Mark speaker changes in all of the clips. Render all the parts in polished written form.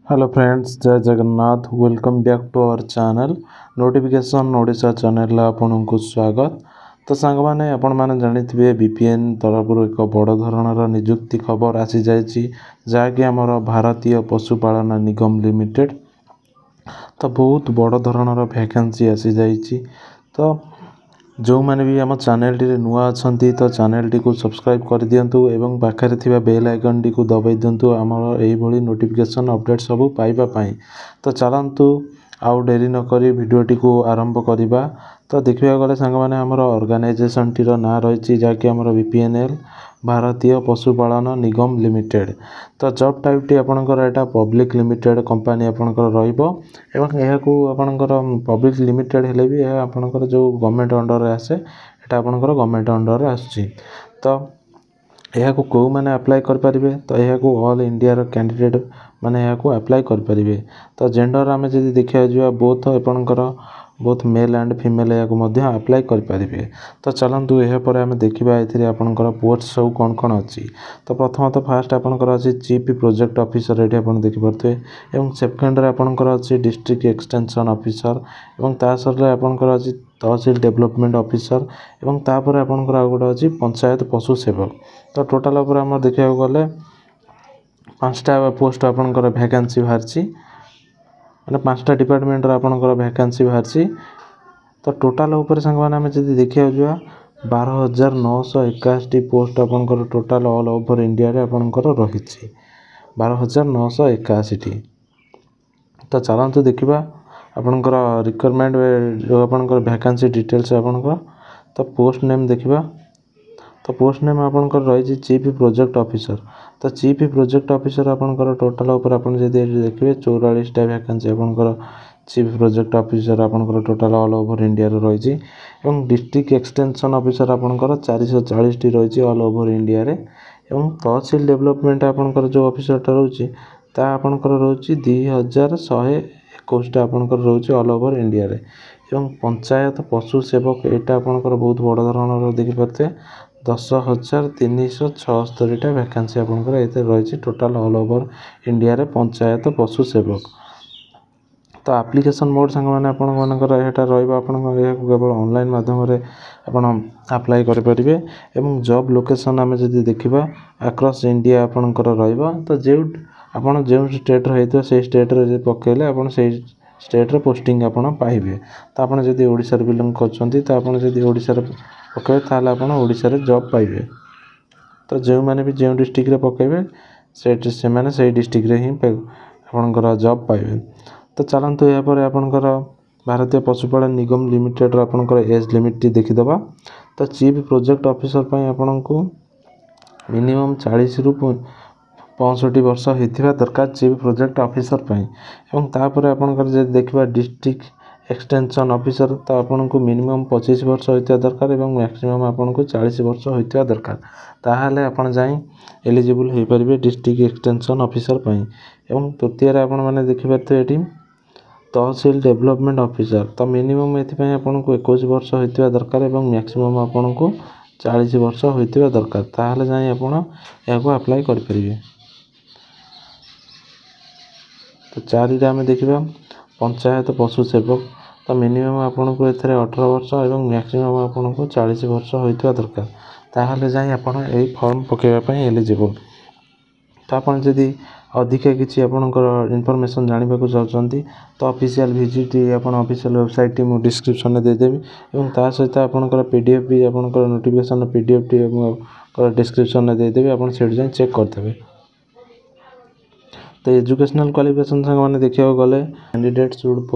Speaker 1: Hello friends, जय Jagannath. Welcome back to our channel notification Odisha channel आपन को स्वागत। तो सांग माने आपण माने जानिथिबे बीपीएन तरफ एक बड़ धरणर नियुक्ति खबर आसी जायछि जाकि हमर भारतीय पशुपालन निगम लिमिटेड। तो बहुत बड़ धरणर वैकेंसी आसी जायछि। तो जो मैंने भी आम चैनल टी नुआ अच्छा तो चैनल टी को सब्सक्राइब कर दिंतु एवं पाखे थिबा बेल आइकन टी को दबाई दिंतु आमर यही नोटिफिकेशन अपडेट सब पाइबा। तो चलतु आउ डेरी नक भिडटी को आरंभ करवा। तो देखा गले सांग मैंने आमर ऑर्गेनाइजेशन टी ना रही जहाँकि आमर बीपीएनएल भारतीय पशुपालन निगम लिमिटेड। तो जॉब टाइप टी आपणकर एटा पब्लिक लिमिटेड कंपनी आपणकर रहिबो एवं यह को आपणकर पब्लिक लिमिटेड हेले भी यह आपणकर जो गवर्नमेंट अंडर आसे एटा आपणकर गवर्नमेंट अंडर आछि। तो यह को को माने अप्लाई कर परिबे। तो यह को ऑल इंडिया रो कैंडिडेट माने यह को अप्लाई कर परिबे। तो जेंडर आमे जदी देखिया जिवा बोथ आपणकर बोथ मेल एंड फीमेल या को मध्य अप्लाई कर परिबे। तो चलंतु यह पर आमे देखिबा एथिरे आपणकर पोस्ट सब कोन कोन अछि। तो प्रथमतः फास्ट आपणकर अछि चीफ प्रोजेक्ट ऑफिसर एठी आपण देखि परथे एवं सेकंड रे आपणकर अछि डिस्ट्रिक्ट एक्सटेंशन ऑफिसर एवं ता सरले आपणकर अछि तहसील डेवलपमेंट ऑफिसर एवं तापर आपणकर आ गोटे अछि पंचायत पशु सेवक। तो टोटल ऊपर हम देखिया गले पांचटा पोस्ट आपणकर वैकेंसी बाहरछि माने पांचटा डिपार्टमेंट रे आपणकर वैकेंसी बाहरछि। तो टोटल ऊपर संग माने हम जदी देखिया जुआ 12,981 पोस्ट आपणकर टोटल ऑल ओवर इंडिया रे आपणकर रहिछि 12,981 टी। तो चलंतु देखिबा आपणकर रिक्वायरमेंट जो आपणकर वैकेंसी डिटेल्स आपणकर। तो पोस्ट नेम देखिबा। तो पोस्ट नेम आपणकर रही चीफ प्रोजेक्ट ऑफिसर। तो चीफ प्रोजेक्ट ऑफिसर आपणकर टोटल ऊपर आपण जदी देखिबे 44 टा वैकेंसी आपणकर चीफ प्रोजेक्ट ऑफिसर आपणकर टोटल ऑल ओवर इंडिया रे रही एवं डिस्ट्रिक्ट एक्सटेंशन ऑफिसर आपणकर 440 टी रही ऑल ओवर इंडिया रे एवं तहसील डेवलपमेंट आपणकर जो ऑफिसर टा रही ता आपणकर रही 2121 टा आपणकर रही ऑल ओवर इंडिया रे एवं पंचायत पशु सेवक एटा आपणकर बहुत बड़ धरणर देखि परते 10,376 टा वैकेंसी आपणकर एते रही टोटल ऑल ओवर इंडिया रे पंचायत पशु सेवक। तो एप्लिकेशन मोड संग माने आपण मानकर एटा रहइबा आपण केवल ऑनलाइन माध्यम रे आपण अप्लाई कर परिबे एवं जॉब लोकेशन आमे जदी देखिबा अक्रॉस इंडिया आपणकर रहइबा। तो जे आपण जे स्टेट रहितो से स्टेट रे जे पकेले आपण से स्टेट रे पोस्टिंग आपण पाइबे। तो आपण जदी ओडिसा रे बिलोंग करछंती तो आपण जदी ओडिसा रे पके ताले आपण ओडिसा रे जॉब पाइबे। तो जे माने भी जे डिस्ट्रिक्ट रे पकेबे से माने से डिस्ट्रिक्ट रे ही आपणकर जॉब पाइबे। तो चलंतु या पर आपणकर भारतीय पशुपालन निगम लिमिटेड आपणकर एज लिमिट टी देखिदबा। तो चीफ प्रोजेक्ट ऑफिसर पई आपणको मिनिमम 40 रु 65 वर्ष होइथिबा दरकार चीफ प्रोजेक्ट ऑफिसर पई एवं तापर आपणकर जे देखिबा डिस्ट्रिक्ट एक्सटेंशन ऑफिसर तो आपनको मिनिमम 25 वर्ष होइथिबा दरकार एवं मैक्सिमम आपनको 40 वर्ष होइथिबा दरकार। ताहाले आपण जाई एलिजिबल होई परिबे डिस्ट्रिक्ट एक्सटेंशन ऑफिसर पई एवं तृतीय रे आपण माने देखि परथे एठी तहसील डेवलपमेंट ऑफिसर। तो मिनिमम एथि आपको 21 वर्ष होइथिबा दरकार एवं मैक्सिमम आपको 40 वर्ष होइथिबा दरकार। ताहाले जाई आपण याको अप्लाई कर परिबे। तो 4 रे हमें देखिबा पंचायत पशु सेवक। तो मिनिमम आपको एथरे 18 वर्ष एवं मैक्सिमम आपको 40 वर्ष होइथिबा दरकार। ताहाले जाई आपण एई फॉर्म पकेबा पई एलिजिबल। तो आपण जदी अधिक किसी आपणकर इनफॉरमेशन जानबा को चाहछंती तो ऑफिशियल विजिट आपण ऑफिशियल वेबसाइट मु डिस्क्रिप्शन में दे देबी एवं ता सहित आपणकर पीडीएफ भी आपणकर नोटिफिकेशन पीडीएफ टी मु डिस्क्रिप्शन में दे देबी आपण सेठ जाई चेक कर देबे। तो एजुकेशनल क्वालिफिकेशन संग माने देखिया गले candidate should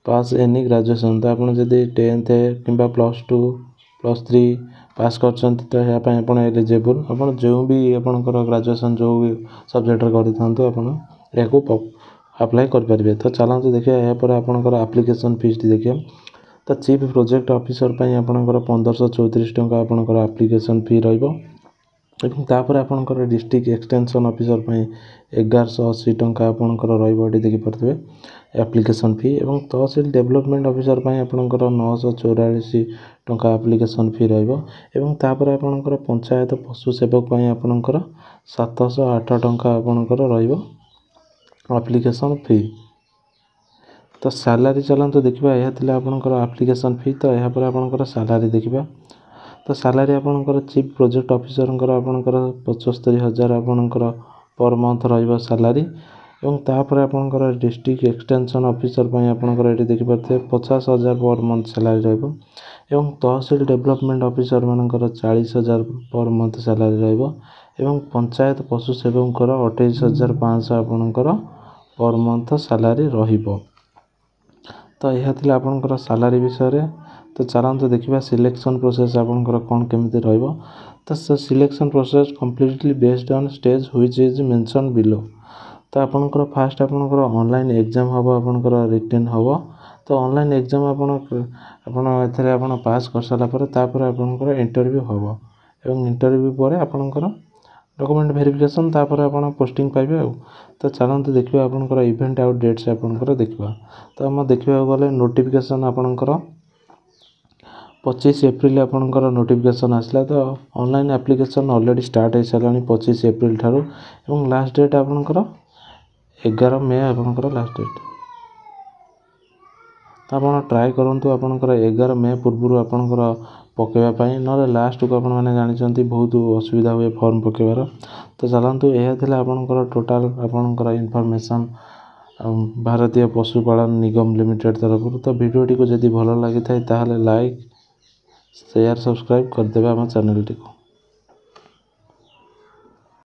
Speaker 1: pass any graduation. तो आपण जदी 10th किबा +2 +3 पास करछंती तो या पय आपण एलिजिबल। आपण जो भी आपणकर ग्रेजुएशन जो भी सब्जेक्ट रे करि थांतो आपण याको अप्लाई कर परिबे। तो चलंतु देखिया या पर आपणकर एप्लीकेशन फीस देखिया। तो चीफ प्रोजेक्ट ऑफिसर पय आपणकर 1534 टंका आपणकर एप्लीकेशन फी रहइबो एवं तापर आपणकर डिस्ट्रिक्ट एक्सटेंशन ऑफिसर पय 1180 टंका आपणकर रहइबो एठी देखि परथबे एप्लीकेशन फी एवं तहसील डेवलपमेंट ऑफिसर पय आपणकर 944 टंका एप्लीकेशन फी रहइबो एवं तापर आपणकर पंचायत पशु सेवक पय आपणकर 708 टंका आपणकर रहइबो आप्लिकेसन फी। तो सैलरी चलते देखा यह आपंकर आप्लिकेसन फी। तो यहाँ पर आपंकर सैलरी देखा। तो सैलरी आपंकर चीफ प्रोजेक्ट ऑफिसर आपंकर 75,000 आपंकर पर मंथ रहिबो सैलरी। एवं तापर आपंकर डिस्ट्रिक्ट एक्सटेंशन ऑफिसर आपंकर ये देखिए 50,000 पर मंथ सैलरी रहिबो। एवं तहसील डेवलपमेंट ऑफिसर मानकर 40,000 पर मंथ सैलरी रहिबो। एवं पंचायत पशु सेवकर 28,500 आपंकर पर मंथ सैलरी रहिबो। तो यह थिला आपनकर सैलरी विषय। तो चलते देखा सिलेक्शन प्रोसेस आपनकर कौन केमिति रहिबो। तो selection process completely based on stage which is mention below. तो आपनकर फास्ट आपनकर ऑनलाइन एग्जाम हबो आपनकर रिटन हबो। तो ऑनलाइन एग्जाम आपण एथरे आपण पास कर साला पर तापर आपनकर इंटरव्यू हबो। एवं इंटरव्यू पर आपनकर डॉक्यूमेंट वेरिफिकेशन तापर आपण पोस्टिंग पाइबे। तो चलते देखिए आपनकर इवेंट आउट डेट्स आपनकर देखा। तो आम देखा गले नोटिफिकेशन आपनकर 25 एप्रिल आपनकर नोटिफिकेशन आसला। तो ऑनलाइन एप्लिकेशन ऑलरेडी स्टार्ट हो सारा 25 एप्रिल ठारू। एवं लास्ट डेट आपनकर 11 मे आपनकर लास्ट डेट। तो आप ट्राए करूँ आपनकर 11 मे पूर्व आपनकर पकेवाई ना लास्ट को आपण मैंने जानते बहुत असुविधा हुए फॉर्म पकेबार। तो चलतु यह आपनकर टोटाल आपनकर इनफॉरमेशन भारतीय पशुपालन निगम लिमिटेड तरफ। तो वीडियोटी को जदि भल लगी था लाइक शेयर सब्सक्राइब करदे आम चैनल टी को।